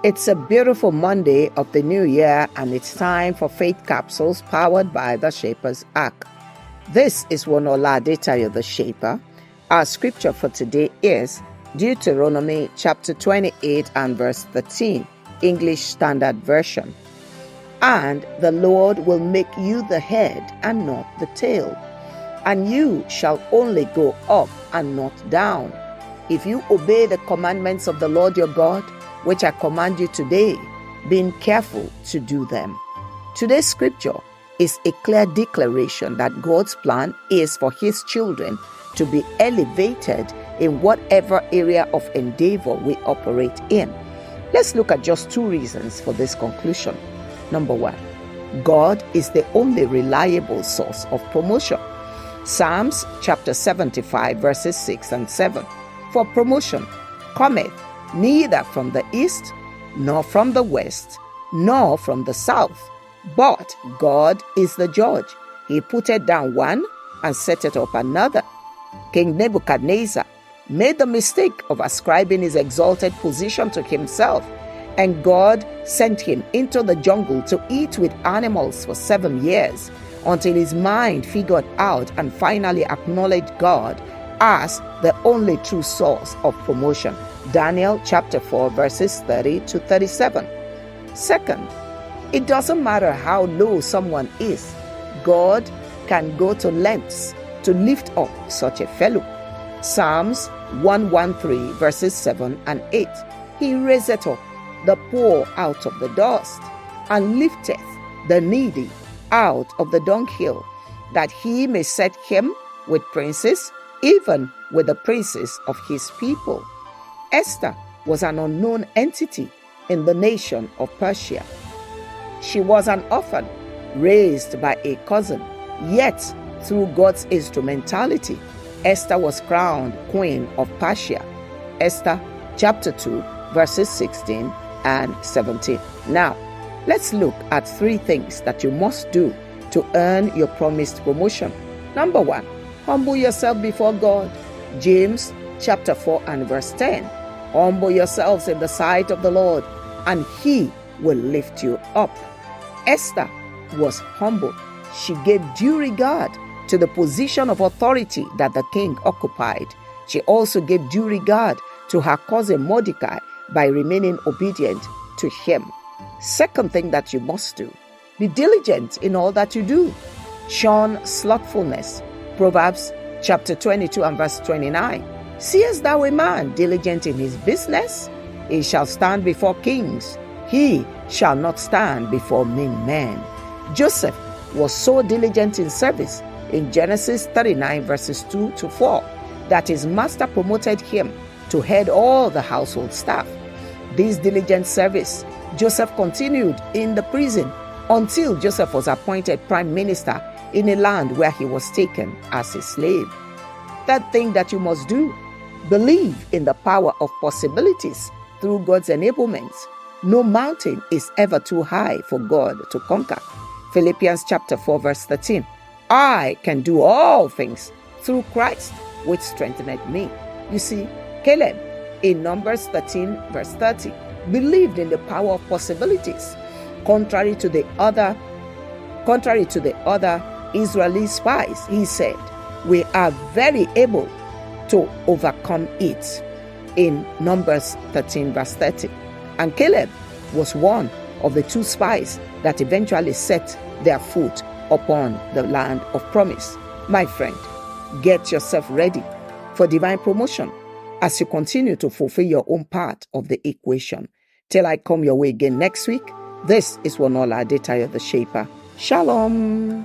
It's a beautiful Monday of the new year, and it's time for Faith Capsules powered by the Shaper's Ark. This is Wonuola Adetayo, the Shaper. Our scripture for today is Deuteronomy chapter 28 and verse 13, English Standard Version. And the Lord will make you the head and not the tail, and you shall only go up and not down, if you obey the commandments of the Lord your God, which I command you today, being careful to do them. Today's scripture is a clear declaration that God's plan is for his children to be elevated in whatever area of endeavor we operate in. Let's look at just two reasons for this conclusion. Number one, God is the only reliable source of promotion. Psalms chapter 75 verses 6 and 7. For promotion cometh neither from the east, nor from the west, nor from the south, but God is the judge. He putteth down one and setteth up another. King Nebuchadnezzar made the mistake of ascribing his exalted position to himself, and God sent him into the jungle to eat with animals for 7 years, until his mind figured out and finally acknowledged God as the only true source of promotion. Daniel chapter 4 verses 30 to 37. Second, it doesn't matter how low someone is, God can go to lengths to lift up such a fellow. Psalms 113 verses 7 and 8. He raiseth up the poor out of the dust, and lifteth the needy out of the dunghill, that he may set him with princes, even with the princes of his people. Esther was an unknown entity in the nation of Persia. She was an orphan raised by a cousin, yet through God's instrumentality, Esther was crowned queen of Persia. Esther chapter 2 verses 16 and 17. Now, let's look at 3 things that you must do to earn your promised promotion. Number 1, humble yourself before God. James chapter 4 and verse 10. Humble yourselves in the sight of the Lord, and he will lift you up. Esther was humble. She gave due regard to the position of authority that the king occupied. She also gave due regard to her cousin Mordecai by remaining obedient to him. Second thing that you must do, be diligent in all that you do. Shun slothfulness. Proverbs chapter 22 and verse 29. Seest thou a man diligent in his business? He shall stand before kings. He shall not stand before mean men. Joseph was so diligent in service in Genesis 39 verses 2 to 4 that his master promoted him to head all the household staff. This diligent service, Joseph continued in the prison until Joseph was appointed prime minister in a land where he was taken as a slave. Third thing that you must do, believe in the power of possibilities through God's enablements. No mountain is ever too high for God to conquer. Philippians chapter 4 verse 13. I can do all things through Christ, which strengtheneth me. You see, Caleb in Numbers 13 verse 30 believed in the power of possibilities. Contrary to the other Israeli spies, he said, we are very able to overcome it, in Numbers 13 verse 30. And Caleb was one of the 2 spies that eventually set their foot upon the land of promise. My friend, get yourself ready for divine promotion as you continue to fulfill your own part of the equation. Till I come your way again next week, this is Wonuola Adetayo, the Shaper. Shalom.